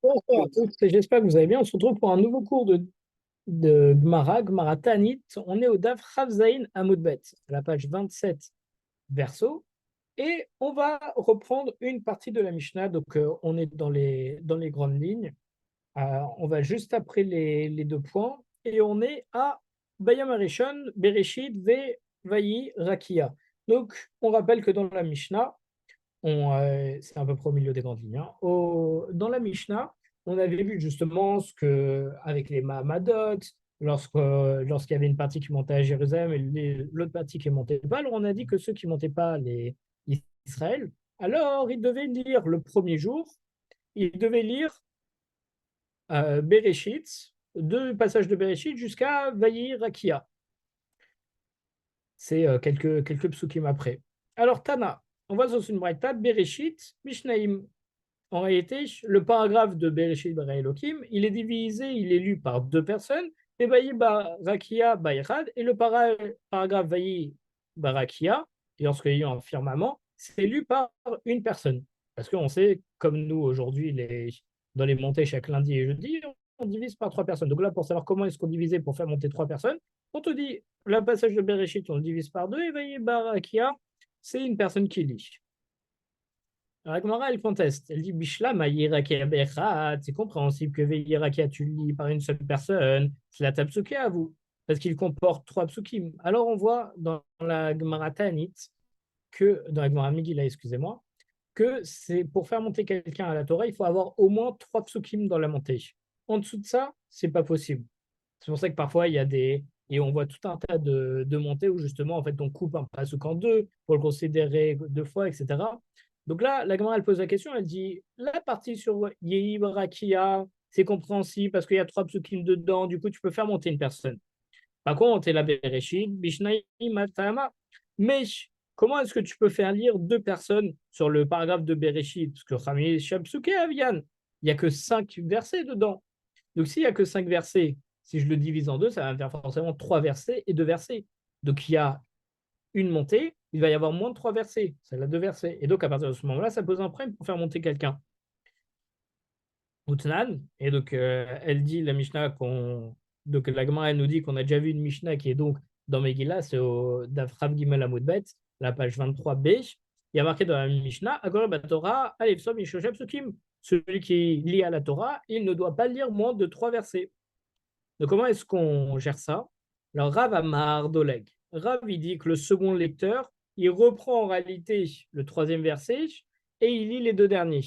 Bonsoir à tous, et j'espère que vous allez bien. On se retrouve pour un nouveau cours de Gemara, Gemara Tanit. On est au Daf Chav Zayin Amud Bet, à la page 27 verso, et on va reprendre une partie de la Mishnah. Donc, on est dans les grandes lignes. On va juste après les deux points, et on est à Bayam Arishon, Bereshit, Ve, Vayi, Rakia. Donc, on rappelle que dans la Mishnah, c'est à peu près au milieu des grandes lignes, hein. Dans la Mishnah, on avait vu justement ce que, avec les Mahamadot, lorsqu'il y avait une partie qui montait à Jérusalem et l'autre partie qui ne montait pas, alors on a dit que ceux qui ne montaient pas, les Israël, alors ils devaient lire le premier jour, ils devaient lire Bereshit, deux passages de Bereshit jusqu'à Vayi Rakia. C'est quelques psukim après. Alors, Tana, on va sur une braïta, Bereshit, Mishnayim. En réalité, le paragraphe de Bereshit bara Elohim, il est divisé, il est lu par deux personnes, et Vayi Barakia Bayrad, et le paragraphe Vayi Barakia, et lorsqu'il y a un firmament, c'est lu par une personne. Parce qu'on sait, comme nous aujourd'hui, dans les montées chaque lundi et jeudi, on divise par trois personnes. Donc là, pour savoir comment est-ce qu'on divisait pour faire monter trois personnes, on te dit, le passage de Bereshit, on le divise par deux, et Vayi Barakia, c'est une personne qui lit. Alors, la Gemara, elle conteste. Elle dit Bishlam, Yirakia Bechat, c'est compréhensible que Yirakia, tu le lis par une seule personne, c'est la Tabsuke à vous, parce qu'il comporte trois psukim. Alors, on voit dans la Gemara Tanit, dans la Gemara Megillah, excusez-moi, que c'est pour faire monter quelqu'un à la Torah, il faut avoir au moins trois psukim dans la montée. En dessous de ça, c'est pas possible. C'est pour ça que parfois, il y a des. Et on voit tout un tas de montées où justement, en fait, on coupe un pasuk en deux pour le considérer deux fois, etc. Donc là, la Gemara, elle pose la question, elle dit la partie sur Yehi Barakia, c'est compréhensible parce qu'il y a trois psukim dedans, du coup, tu peux faire monter une personne. Par contre, c'est la Bereshit, Bishnai Matama. Mais comment est-ce que tu peux faire lire deux personnes sur le paragraphe de Bereshit? Parce que Rami Shabsuke Avian, il n'y a que cinq versets dedans. Donc, s'il n'y a que cinq versets, si je le divise en deux, ça va me faire forcément trois versets et deux versets. Donc, il y a une montée, il va y avoir moins de trois versets. C'est là deux versets. Et donc, à partir de ce moment-là, ça pose un problème pour faire monter quelqu'un. Outnan, et donc, elle dit, la Mishnah, donc la Gemara, elle nous dit qu'on a déjà vu une Mishnah qui est donc dans Megillah, c'est au Dafrav Gimel Amudbet, la page 23b. Il y a marqué dans la Mishnah, Agor Torah, Alefsom Yishoshem Sukim. Celui qui lit à la Torah, il ne doit pas lire moins de trois versets. Donc, comment est-ce qu'on gère ça? Alors, Rav Amar Doleg. Rav, il dit que le second lecteur, il reprend en réalité le troisième verset et il lit les deux derniers.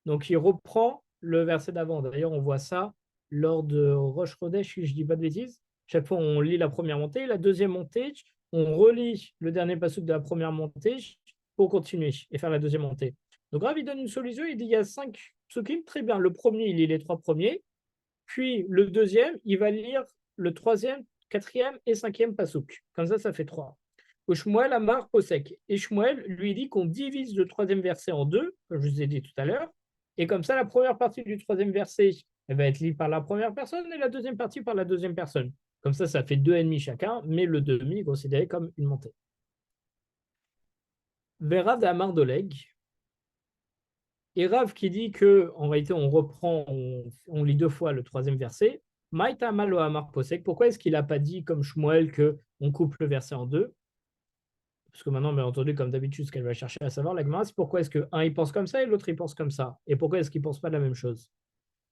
Donc, il reprend le verset d'avant. D'ailleurs, on voit ça lors de Rosh Chodesh, si je ne dis pas de bêtises. Chaque fois, on lit la première montée. La deuxième montée, on relit le dernier passage de la première montée pour continuer et faire la deuxième montée. Donc, Rav, il donne une solution. Il dit il y a cinq psukim. Très bien. Le premier, il lit les trois premiers. Puis le deuxième, il va lire le troisième, quatrième et cinquième pasouk. Comme ça fait trois. Shmuel Amar Posek. Et Shmuel lui dit qu'on divise le troisième verset en deux, comme je vous ai dit tout à l'heure. Et comme ça, la première partie du troisième verset, elle va être lue par la première personne et la deuxième partie par la deuxième personne. Comme ça fait deux ennemis chacun, mais le demi est considéré comme une montée. Vera d'Amar Doleg. Et Rav qui dit que en réalité on reprend, on lit deux fois le troisième verset. Maïta malo amar posek. Pourquoi est-ce qu'il n'a pas dit comme Shmuel que on coupe le verset en deux? Parce que maintenant, bien entendu, comme d'habitude, ce qu'elle va chercher à savoir, la Gemara, c'est pourquoi est-ce que un il pense comme ça et l'autre il pense comme ça. Et pourquoi est-ce qu'ils ne pensent pas la même chose?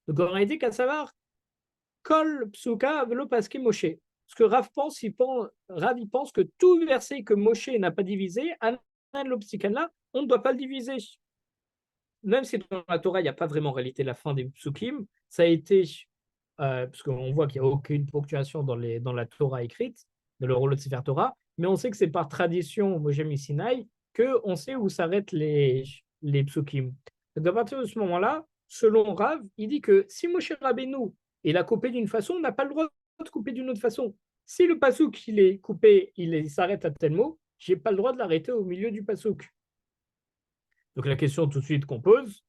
Donc en réalité, qu'à savoir, kol psuka velo paski Moshe. Ce que Rav il pense que tout verset que Moshe n'a pas divisé, anan lo là, on ne doit pas le diviser. Même si dans la Torah, il n'y a pas vraiment en réalité la fin des psukim, ça a été, parce qu'on voit qu'il n'y a aucune ponctuation dans la Torah écrite, dans le rouleau de Sefer Torah, mais on sait que c'est par tradition, Moshe Sinaï, qu'on sait où s'arrêtent les psukim. Donc à partir de ce moment-là, selon Rav, il dit que si Moshe Rabbeinu il a coupé d'une façon, on n'a pas le droit de couper d'une autre façon. Si le pasuk il est coupé, il s'arrête à tel mot, je n'ai pas le droit de l'arrêter au milieu du pasuk. Donc la question tout de suite qu'on pose,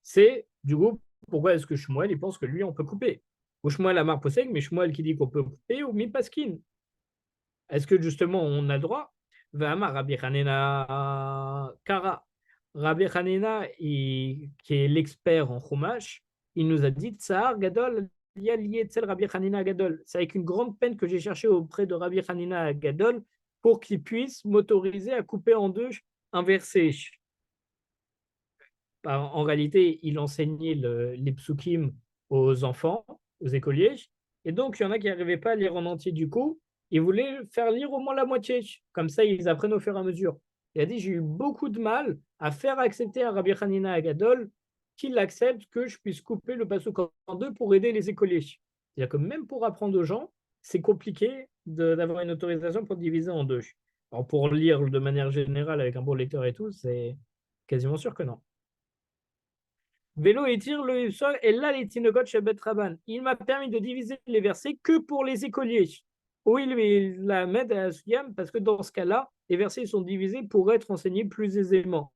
c'est du coup, pourquoi est-ce que Shmuel il pense que lui on peut couper? Ou Shmuel a marre possède, mais Shmuel qui dit qu'on peut couper, ou Mipaskin. Est-ce que justement on a droit? Vama Rabbi Hanina Kara. Rabbi Hanina, qui est l'expert en Chumash, il nous a dit Tsar Gadol, lié Tzel Rabbi Hanina Gadol. C'est avec une grande peine que j'ai cherché auprès de Rabbi Hanina Gadol pour qu'il puisse m'autoriser à couper en deux un verset. En réalité, il enseignait les psukim aux enfants, aux écoliers, et donc il y en a qui n'arrivaient pas à lire en entier du coup, il voulait faire lire au moins la moitié, comme ça ils apprennent au fur et à mesure. Il a dit, j'ai eu beaucoup de mal à faire accepter à Rabbi Hanina Agadol qu'il accepte que je puisse couper le pasuk en deux pour aider les écoliers. C'est-à-dire que même pour apprendre aux gens, c'est compliqué d'avoir une autorisation pour diviser en deux. Alors pour lire de manière générale avec un bon lecteur et tout, c'est quasiment sûr que non. Vélo étire le sol et là les tinogot shabbat raban. Il m'a permis de diviser les versets que pour les écoliers. Oui, il la met à Suyam parce que dans ce cas-là, les versets sont divisés pour être enseignés plus aisément.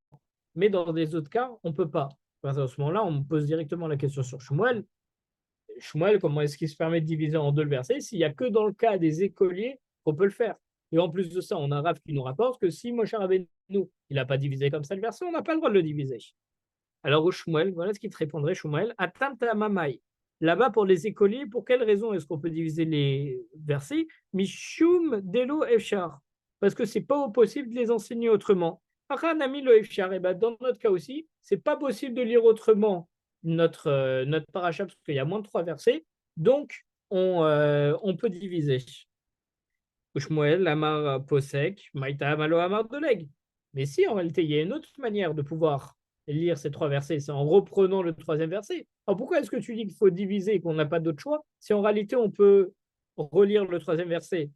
Mais dans des autres cas, on ne peut pas. Parce qu'à ce moment-là, on me pose directement la question sur Shmuel. Shmuel, comment est-ce qu'il se permet de diviser en deux le verset s'il n'y a que dans le cas des écoliers qu'on peut le faire? Et en plus de ça, on a un Rav qui nous rapporte que si Moshe Rabbeinu, il n'a pas divisé comme ça le verset, on n'a pas le droit de le diviser. Alors, au Shmuel, voilà ce qu'il te répondrait, Shmuel. Atam tamamai. Là-bas, pour les écoliers, pour quelle raison est-ce qu'on peut diviser les versets? Mishum delo efshar. Parce que c'est pas possible de les enseigner autrement. Nami lo efshar. Et ben, dans notre cas aussi, c'est pas possible de lire autrement notre paracha parce qu'il y a moins de 3 versets. Donc, on peut diviser. Shmuel, Amar Posek, Maïta Malo Amar Doleg. Mais si, en réalité, il y a une autre manière de pouvoir lire ces 3 versets, c'est en reprenant le troisième verset. Alors pourquoi est-ce que tu dis qu'il faut diviser et qu'on n'a pas d'autre choix si en réalité on peut relire le troisième verset?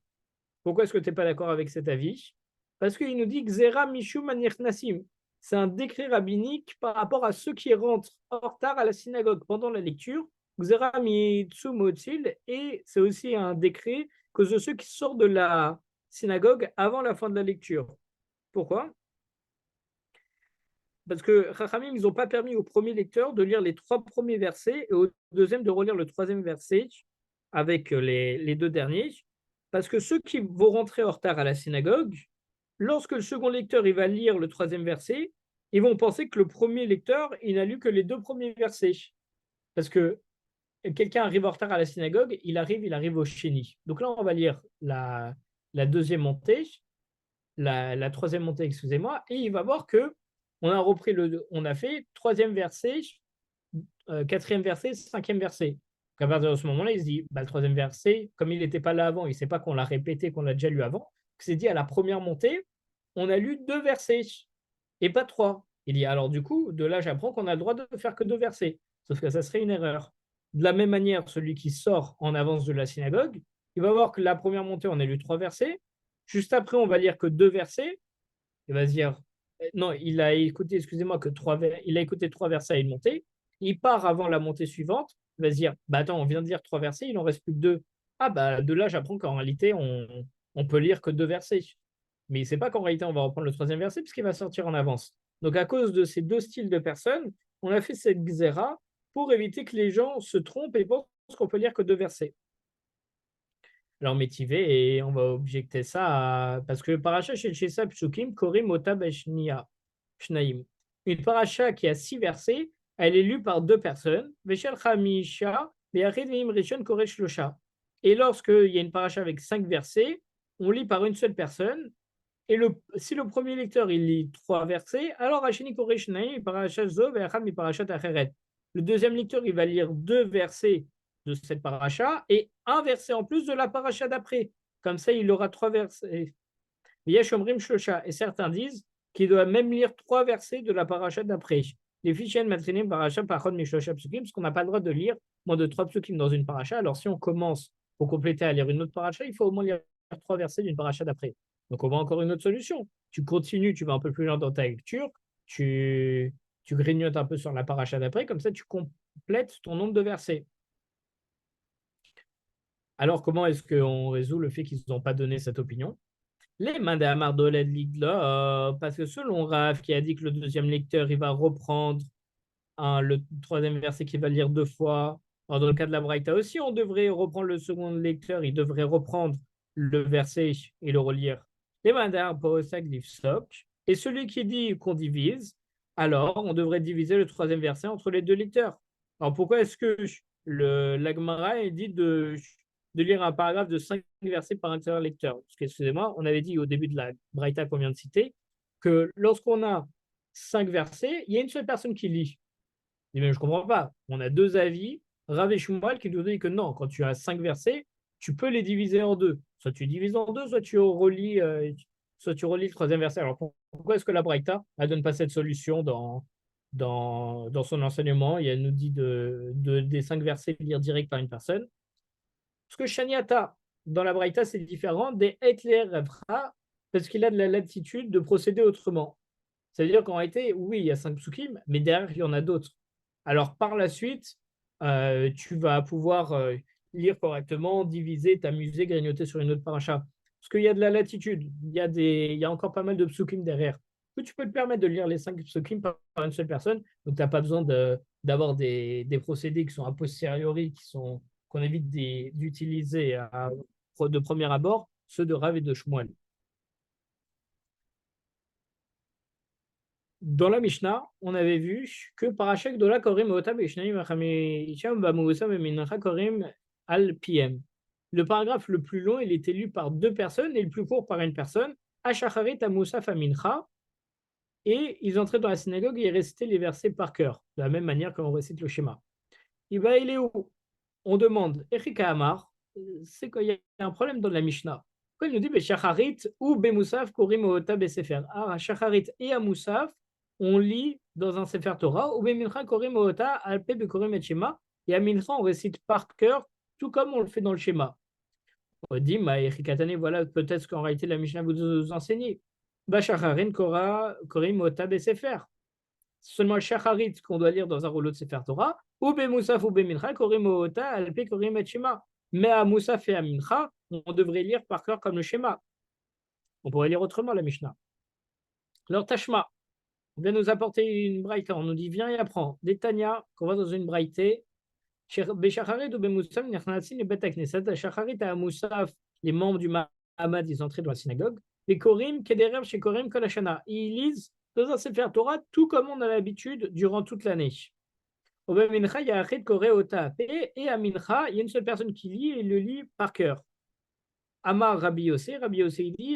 Pourquoi est-ce que tu n'es pas d'accord avec cet avis? Parce qu'il nous dit Xera Mishu Manir Nassim. C'est un décret rabbinique par rapport à ceux qui rentrent en retard à la synagogue pendant la lecture. Xera Mitsu Motzil. Et c'est aussi un décret que de ceux qui sortent de la synagogue avant la fin de la lecture. Pourquoi? Parce que Chachamim, ils n'ont pas permis au premier lecteur de lire les 3 premiers versets et au deuxième de relire le troisième verset avec les 2 derniers. Parce que ceux qui vont rentrer en retard à la synagogue, lorsque le second lecteur il va lire le troisième verset, ils vont penser que le premier lecteur, il n'a lu que les 2 premiers versets. Parce que quelqu'un arrive en retard à la synagogue, il arrive au chéni. Donc là, on va lire la deuxième montée, la troisième montée, excusez-moi, et il va voir que on a fait troisième verset, quatrième verset, cinquième verset. Donc à partir de ce moment-là, il se dit, bah, le troisième verset, comme il n'était pas là avant, il ne sait pas qu'on l'a répété, qu'on l'a déjà lu avant, c'est dit à la première montée, on a lu 2 versets et pas 3. Il dit, alors du coup, de là, j'apprends qu'on a le droit de faire que 2 versets. Sauf que ça serait une erreur. De la même manière, celui qui sort en avance de la synagogue, il va voir que la première montée, on a lu 3 versets. Juste après, on va lire que 2 versets. Il va se dire, non, il a écouté, excusez-moi, il a écouté 3 versets à une montée. Il part avant la montée suivante. Il va se dire, bah attends, on vient de lire 3 versets, il en reste plus que 2. Ah bah de là, j'apprends qu'en réalité, on peut lire que 2 versets. Mais il ne sait pas qu'en réalité, on va reprendre le troisième verset puisqu'il va sortir en avance. Donc à cause de ces 2 styles de personnes, on a fait cette xéra pour éviter que les gens se trompent et pensent qu'on peut lire que 2 versets. Alors métivé, et on va objecter ça parce que paracha chez Shesa Psukim, Korim Ota Shnaim. Une paracha qui a 6 versets, elle est lue par 2 personnes. Veshel Chamisha, Ve'arid Ve'im Rishon Koresh Losha. Et lorsqu'il y a une paracha avec 5 versets, on lit par une seule personne. Et si le premier lecteur il lit 3 versets, alors Hasheni Koresh Shnaim, paracha Zo, Ve'achad Mi Parashat Acheret. Le deuxième lecteur, il va lire 2 versets de cette paracha et un verset en plus de la paracha d'après. Comme ça, il aura 3 versets. Yeshomrim Shlosha. Et certains disent qu'il doit même lire 3 versets de la paracha d'après. Les fichiers matrinim paracha parchon mishlosha psukim, parce qu'on n'a pas le droit de lire moins de 3 psukim dans une paracha. Alors si on commence pour compléter à lire une autre paracha, il faut au moins lire 3 versets d'une paracha d'après. Donc on voit encore une autre solution. Tu continues, tu vas un peu plus loin dans ta lecture, tu grignotes un peu sur la paracha d'après, comme ça tu complètes ton nombre de versets. Alors, comment est-ce qu'on résout le fait qu'ils n'ont pas donné cette opinion? Les mains d'Amardoled Ligla, parce que selon Rav qui a dit que le deuxième lecteur, il va reprendre le troisième verset qu'il va lire 2 fois. Alors, dans le cas de la Braïta aussi, on devrait reprendre le second lecteur, il devrait reprendre le verset et le relire. Les mains d'Amardoled et celui qui dit qu'on divise, alors on devrait diviser le troisième verset entre les 2 lecteurs. Alors pourquoi est-ce que la Gemara est dit de lire un paragraphe de 5 versets par un seul lecteur? Parce que, excusez-moi, on avait dit au début de la Braïta qu'on vient de citer que lorsqu'on a 5 versets, il y a une seule personne qui lit. Et même je ne comprends pas. On a deux avis. Rav et Shmuel qui nous disent que non, quand tu as 5 versets, tu peux les diviser en deux. Soit tu divises en deux, soit tu relis le troisième verset. Alors pourquoi est-ce que la Braïta ne donne pas cette solution dans son enseignement? Et elle nous dit des 5 versets lire direct par une personne. Parce que Shaniata, dans la Braïta, c'est différent des Etler Revra, parce qu'il a de la latitude de procéder autrement. C'est-à-dire qu'en réalité, oui, il y a 5 psukim, mais derrière, il y en a d'autres. Alors, par la suite, tu vas pouvoir lire correctement, diviser, t'amuser, grignoter sur une autre paracha. Parce qu'il y a de la latitude, il y a encore pas mal de psukim derrière. Que tu peux te permettre de lire les 5 psukim par une seule personne, donc tu n'as pas besoin d'avoir des procédés qui sont a posteriori, qu'on évite d'utiliser de premier abord, ceux de Rav et de Shmuel. Dans la Mishnah, on avait vu que Parashek Dola Korim Ota Bishnaim Achamicham Bamoussam et Mincha Korim Al PM. Le paragraphe le plus long, il était lu par deux personnes et le plus court par une personne. Ashacharit Amoussaf Amincha. Et ils entraient dans la synagogue et ils récitaient les versets par cœur, de la même manière qu'on récite le schéma. Il va aller où? On demande, Erika Amar, c'est qu'il y a un problème dans la Mishnah. Quand il nous dit Shacharit ou Bemoussaf Korim Ota Besefer. Ah, Shacharit et Amoussaf, on lit dans un Sefer Torah, ou Bemincha Korim Ota Alpe Bekorim et Shema, et à Mincha, on récite par cœur, tout comme on le fait dans le schéma. On dit, Erikatane, voilà peut-être ce qu'en réalité la Mishnah vous enseignez. Shacharin Korim Ota Besefer. Seulement le Shacharit qu'on doit lire dans un rouleau de Sefer Torah, ou Bemoussaf ou Bemincha, Korim Ota, Alpe Korim et Shema. Mais à Moussaf et à Mincha, on devrait lire par cœur comme le schéma. On pourrait lire autrement la Mishnah. Alors Tashma, on vient nous apporter une braïta, on nous dit viens et apprends. Des Tanya, qu'on va dans une braïté, Beshacharit ou Bemoussaf, Nechnatsin et Betakneset, Shacharit et à Moussaf, les membres du Mahamad, ils entraient dans la synagogue. Les Korim, Kederev, chez Korim, Kolashana. Ils lisent dans un Sefer Torah tout comme on a l'habitude durant toute l'année. Au Mincha, il y a Achid Koré Ota. Et à Mincha, il y a une seule personne qui lit et le lit par cœur. Amar Rabbi Yossé dit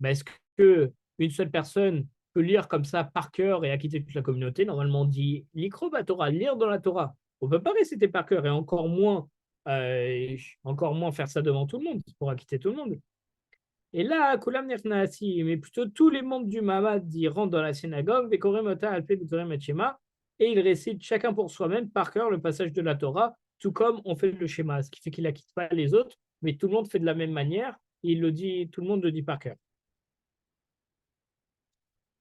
est-ce qu'une seule personne peut lire comme ça par cœur et acquitter toute la communauté? Normalement, on dit l'ikro Torah, lire dans la Torah. On ne peut pas réciter par cœur et encore moins faire ça devant tout le monde pour acquitter tout le monde. Et là, Kulam Nechnaasi, mais plutôt tous les membres du Mahamad ils rentrent dans la synagogue, et ils récitent chacun pour soi-même par cœur le passage de la Torah, tout comme on fait le schéma, ce qui fait qu'il n'acquitte pas les autres, mais tout le monde fait de la même manière, et tout le monde le dit par cœur.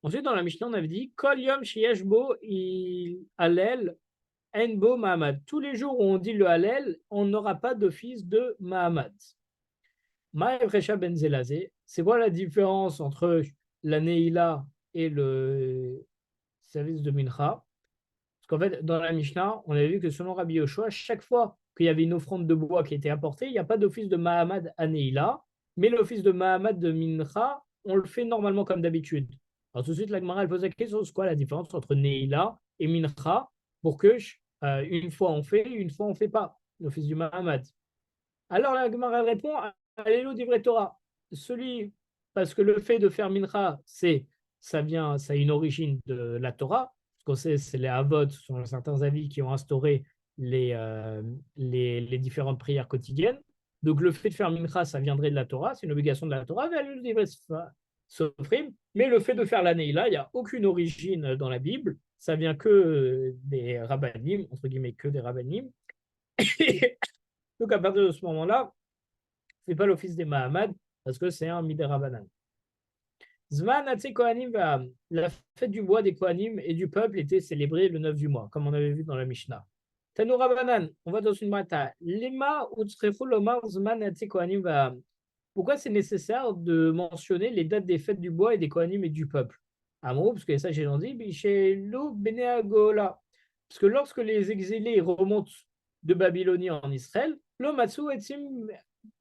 Ensuite, dans la Mishnah, on avait dit Kol Yom Sheyeshbo Hallel Enbo Mahamad. Tous les jours où on dit le Hallel, on n'aura pas d'office de Mahamad. Ben Zelazé, c'est quoi la différence entre la Neila et le service de Mincha? Parce qu'en fait, dans la Mishnah, on avait vu que selon Rabbi Yoshua, chaque fois qu'il y avait une offrande de bois qui était apportée, il n'y a pas d'office de Mahamad à Neila, mais l'office de Mahamad de Mincha, on le fait normalement comme d'habitude. Alors tout de suite, la Gemara elle pose la question, c'est quoi la différence entre Neila et Mincha pour que une fois on fait, une fois on ne fait pas l'office du Mahamad? Alors la Gemara répond Allélu d'Ivret Torah. Parce que le fait de faire Mincha, ça a une origine de la Torah. Ce qu'on sait, c'est les Avot, selon certains avis, qui ont instauré les différentes prières quotidiennes. Donc le fait de faire Mincha, ça viendrait de la Torah, c'est une obligation de la Torah, mais le fait de faire l'année là, il n'y a aucune origine dans la Bible, ça vient que des rabbanim, entre guillemets que des rabbanim. Donc à partir de ce moment-là, ce n'est pas l'office des Mahamad, parce que c'est un Miderabanan. Zman Atse Kohanim Va'am. La fête du bois des Kohanim et du peuple était célébrée le 9 du mois, comme on avait vu dans la Mishnah. Tanoura Banan, on va dans une mata. Lema Utsrefu Lomar Zman Atse Kohanim Va'am. Pourquoi c'est nécessaire de mentionner les dates des fêtes du bois et des Kohanim et du peuple? Amrou, parce que ça j'ai dit, Bichelou Beneagola. Parce que lorsque les exilés remontent de Babylonie en Israël, l'Omatsu Etzim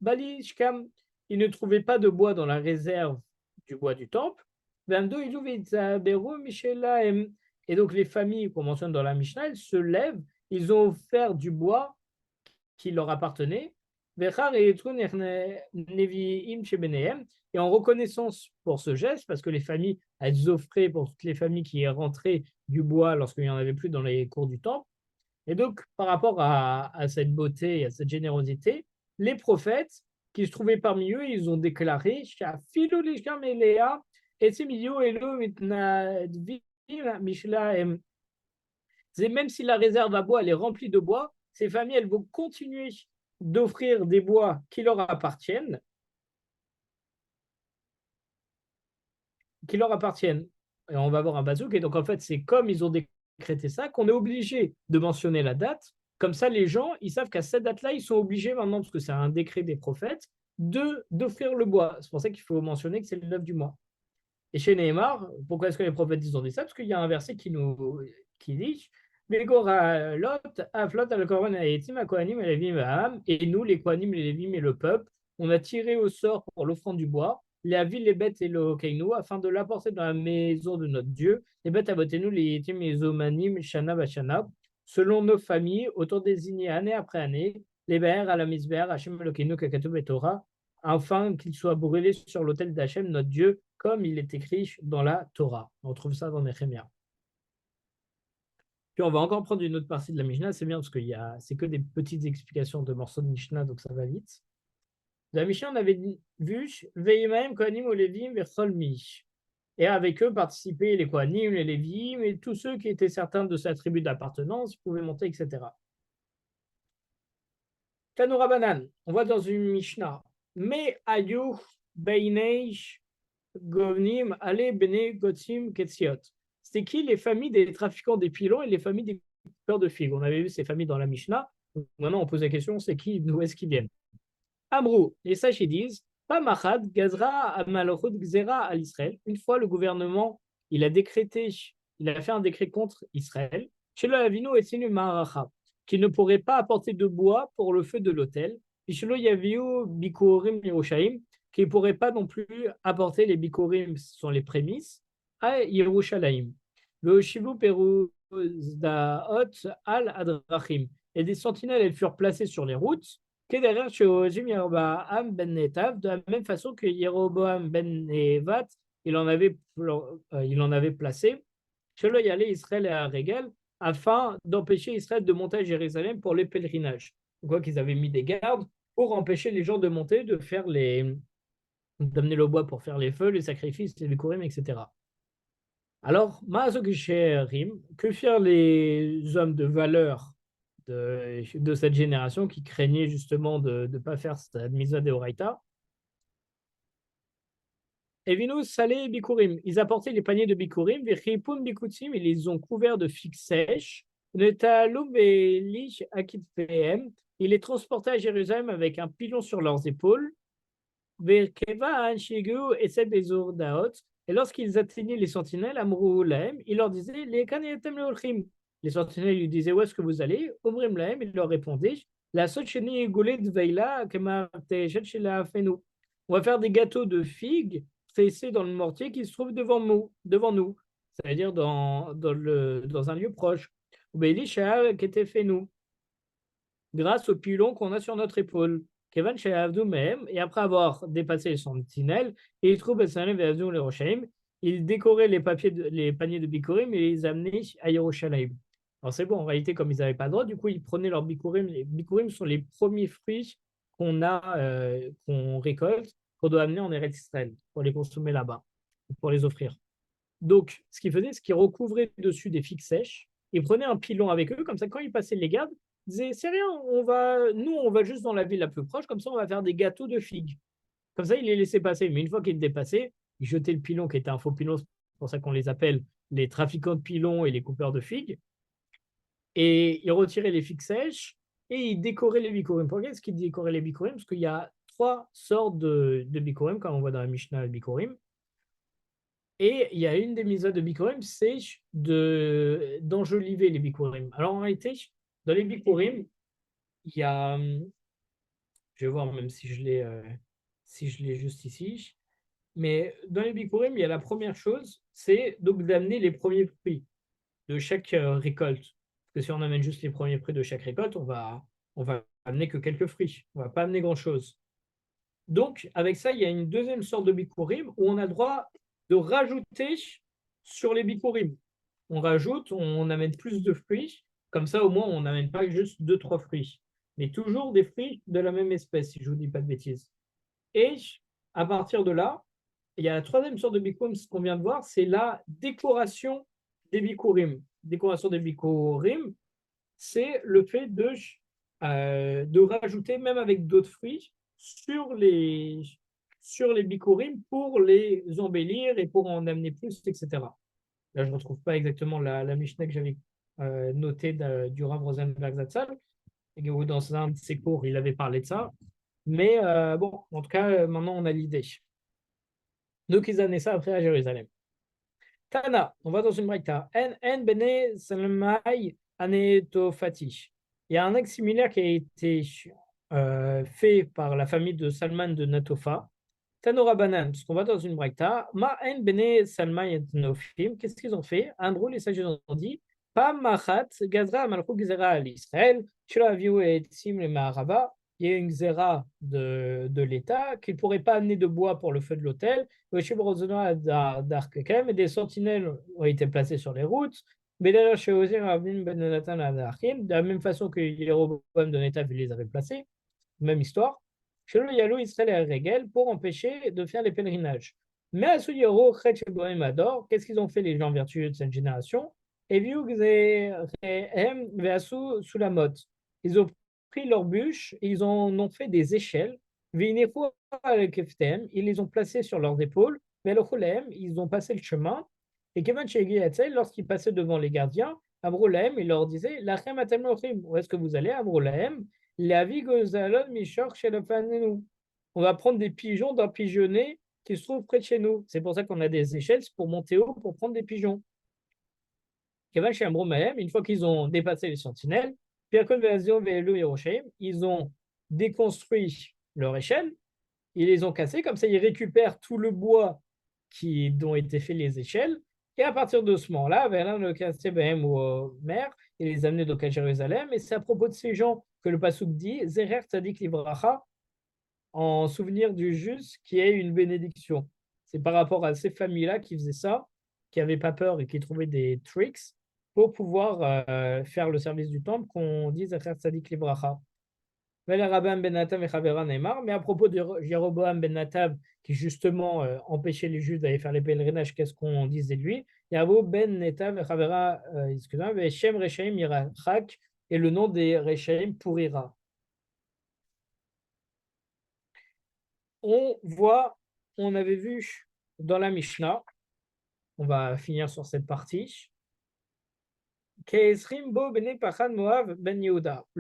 Balishkam, ils ne trouvaient pas de bois dans la réserve du bois du temple. 22, Et donc, les familles qu'on mentionne dans la Mishnah, elles se lèvent, ils ont offert du bois qui leur appartenait. Et en reconnaissance pour ce geste, parce que les familles, elles offraient pour toutes les familles qui rentraient du bois lorsqu'il n'y en avait plus dans les cours du temple. Et donc, par rapport à cette beauté et à cette générosité, les prophètes qui se trouvaient parmi eux, ils ont déclaré même si la réserve à bois elle est remplie de bois, ces familles elles vont continuer d'offrir des bois qui leur appartiennent, qui leur appartiennent. Et on va avoir un bazouk. Et donc, en fait, c'est comme ils ont décrété ça qu'on est obligé de mentionner la date. Comme ça, les gens, ils savent qu'à cette date-là, ils sont obligés maintenant, parce que c'est un décret des prophètes, d'offrir le bois. C'est pour ça qu'il faut mentionner que c'est le 9 du mois. Et chez Nehemar, pourquoi est-ce que les prophètes ils ont dit ça? Parce qu'il y a un verset qui dit et nous, les Kohanim, les Lévim et le peuple, on a tiré au sort pour l'offrande du bois, les Avil, les bêtes et le Keinu, afin de l'apporter dans la maison de notre Dieu. Les bêtes nous, les Yetim, les Omanim, Shana, Bashana, selon nos familles, autant désignés année après année, les Ber, à la Misber, Hachem, le Keinu, Kakatub et Torah, afin qu'ils soient brûlés sur l'autel d'Hachem, notre Dieu, comme il est écrit dans la Torah. On trouve ça dans Nehemia. Puis on va encore prendre une autre partie de la Mishnah, c'est bien parce que c'est que des petites explications de morceaux de Mishnah, donc ça va vite. Dans la Mishnah, on avait vu Veimaim, Kohanim, Olevim, Vercholmi. Et avec eux participaient les Kohanim, les Lévim, et tous ceux qui étaient certains de sa tribu d'appartenance, ils pouvaient monter, etc. Tanura Banan, on voit dans une Mishnah, Mais Ayuch, Beineish, Govnim, Ale, Bene, Gotzim, Ketziot. C'était qui les familles des trafiquants des pilons et les familles des coupeurs de figues? On avait vu ces familles dans la Mishnah. Maintenant, on pose la question, c'est qui, d'où est-ce qu'ils viennent? Amrou, les sages ils disent, Pamachad, Gazra, Amalochut, Gzera, à l'Israël. Une fois, le gouvernement, il a fait un décret contre Israël, Shelo Avinu et Sinu Maracha, qui ne pourrait pas apporter de bois pour le feu de l'autel, Shelo Yaviu, Bikurim, Yerushalayim, qui ne pourrait pas non plus apporter les Bikurim, ce sont les prémices, à Yerushalayim. Le Shivu Peruzdaot al Adrachim. Et des sentinelles, elles furent placées sur les routes, de la même façon que Jéroboam ben Nevat, il en avait placé, Shelo Yale Israël et à Régal, afin d'empêcher Israël de monter à Jérusalem pour les pèlerinages. On voit qu'ils avaient mis des gardes pour empêcher les gens de monter, d'amener le bois pour faire les feux, les sacrifices, les bikurim, etc. Alors, que firent les hommes de valeur de cette génération qui craignaient justement de ne pas faire cette misa de Horaïta? Evinus salé bikurim. Ils apportaient les paniers de bikurim, vechipum bikutim, ils les ont couverts de figues sèches. Netalum et lich akitpem. Ils les transportaient à Jérusalem avec un pilon sur leurs épaules. Verkeva anshigu et sebezur daot. Et lorsqu'ils atteignaient les sentinelles, Amrou Lahem, il leur disait les kanetem leolchim. Les sentinelles lui disaient où est-ce que vous allez? Omrim Lahem, il leur répondait la socheni goulet veila fenu. On va faire des gâteaux de figues tressés dans le mortier qui se trouve devant nous, c'est-à-dire dans un lieu proche. Qui était fait nous, grâce au pilon qu'on a sur notre épaule. Kevan même, et après avoir dépassé les sentinelles, ils trouvent les Rochaim, ils décoraient les paniers de bikurim et les amenaient à Yerushalayim. Alors c'est bon, en réalité, comme ils n'avaient pas le droit, du coup, ils prenaient leurs bikurim. Les bikurim sont les premiers fruits qu'on récolte, qu'on doit amener en Eretz Israël pour les consommer là-bas, pour les offrir. Donc, ce qu'ils faisaient, c'est qu'ils recouvraient dessus des figues sèches, ils prenaient un pilon avec eux, comme ça, quand ils passaient les gardes, ils disaient, c'est rien, on va juste dans la ville la plus proche, comme ça, on va faire des gâteaux de figues. Comme ça, ils les laissaient passer. Mais une fois qu'ils dépassaient, ils jetaient le pilon qui était un faux pilon, c'est pour ça qu'on les appelle les trafiquants de pilons et les coupeurs de figues. Et ils retiraient les figues sèches et ils décoraient les bikurim. Pourquoi est-ce qu'ils décoraient les bikurim? Parce qu'il y a trois sortes de bikurim, comme on voit dans la Mishnah, le bikurim. Et il y a une des mises de Bikurim, c'est d'enjoliver les Bikurim. Alors en réalité, dans les Bikurim, il y a, je vais voir même si je l'ai juste ici, mais dans les Bikurim, il y a la première chose, c'est donc d'amener les premiers fruits. de chaque récolte. Parce que si on amène juste les premiers fruits de chaque récolte, on va amener que quelques fruits. On ne va pas amener grand-chose. Donc, avec ça, il y a une deuxième sorte de bikurim où on a le droit de rajouter sur les bikurim. On rajoute, on amène plus de fruits. Comme ça, au moins, on n'amène pas juste deux, trois fruits. Mais toujours des fruits de la même espèce, si je ne vous dis pas de bêtises. Et à partir de là, il y a la troisième sorte de bikurim, ce qu'on vient de voir, c'est la décoration des bikurim. Décoration des bikurim, c'est le fait de rajouter, même avec d'autres fruits, sur les bikurim pour les embellir et pour en amener plus, etc. Là, je ne retrouve pas exactement la Mishnah que j'avais notée du Rav Rosenberg Zatzal, et où dans un de ses cours, il avait parlé de ça. Mais bon, en tout cas, maintenant, on a l'idée. Donc, ils amenaient ça après à Jérusalem. Tana, on va dans une braïta. En bene salmai anetofati. Il y a un acte similaire qui a été fait par la famille de Salman de Natofa. Tanora Banan, parce qu'on va dans une braïta. Ma en bene salmai anetofim. Qu'est-ce qu'ils ont fait? Un drôle, les sages ont dit Pam machat gazra malchou gzera al Israël. Shelo aviou et sim le ma'arava. Il y a une xéra de l'État qu'il ne pourrait pas amener de bois pour le feu de l'autel et des sentinelles ont été placées sur les routes. Mais d'ailleurs, chez Ozir, de la même façon que les robots de l'État les avaient placés, même histoire. Chez le Yalou, Israël et Régel pour empêcher de faire les pèlerinages. Mais à Souyero, Ador, qu'est-ce qu'ils ont fait les gens vertueux de cette génération? Et sous la mode. Ils ont pris leurs bûches et ils en ont fait des échelles. Ils les ont placés sur leurs épaules. Mais le Cholem, ils ont passé le chemin. Et Kevin Shegiatzel, lorsqu'ils passaient devant les gardiens, Amrolahem, il leur disait Lachem atem lochim, où est-ce que vous allez, Amrolahem? La vie gozalon mishor chez le fanenu. On va prendre des pigeons d'un pigeonnet qui se trouve près de chez nous. C'est pour ça qu'on a des échelles, c'est pour monter haut, pour prendre des pigeons. Kevin chez Amrolahem, une fois qu'ils ont dépassé les sentinelles, ils ont déconstruit leur échelle, ils les ont cassés, comme ça ils récupèrent tout le bois dont étaient fait les échelles, et à partir de ce moment-là, le casser au maire et les amener donc à Jérusalem, et c'est à propos de ces gens que le Passouk dit, Zerer Tzadik Libracha, en souvenir du juste qui est une bénédiction. C'est par rapport à ces familles-là qui faisaient ça, qui n'avaient pas peur et qui trouvaient des tricks pour pouvoir faire le service du temple qu'on dit Zerer Tzadik Libracha. Mais à propos de Jéroboam ben Natab, qui justement empêchait les Juifs d'aller faire les pèlerinages, qu'est-ce qu'on disait de lui? Yavo ben Netav excusez-moi, Shem Rechaim Irachak, et le nom des Rechaim pourrira. On avait vu dans la Mishnah, on va finir sur cette partie, le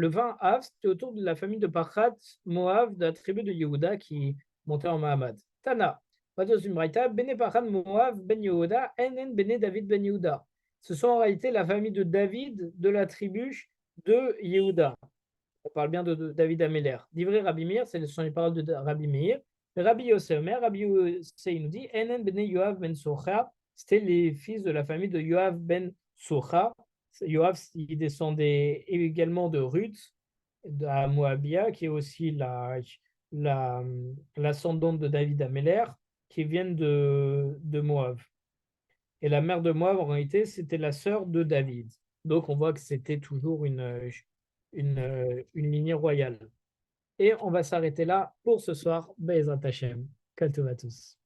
20 Av, c'était autour de la famille de Pachat Moav, de la tribu de Yehuda qui montait en Mahamad. Tana, Bene Pachat Moav ben Yehuda, Enen Bene David ben Yehuda. Ce sont en réalité la famille de David de la tribu de Yehuda. On parle bien de David Améler. Divré Rabbi Meir, ce sont les paroles de Rabbi Meir. Rabbi Yosef Omer, Rabbi Yosef nous dit, Enen Bene Yoav ben Socha, c'était les fils de la famille de Yoav ben Socha. Yoav, il descendait également de Ruth, de Moabia, qui est aussi l'ascendante de David Améler, qui viennent de Moab. Et la mère de Moab, en réalité, c'était la sœur de David. Donc, on voit que c'était toujours une lignée royale. Et on va s'arrêter là pour ce soir. Bezrat Hashem. Kal tov à tous.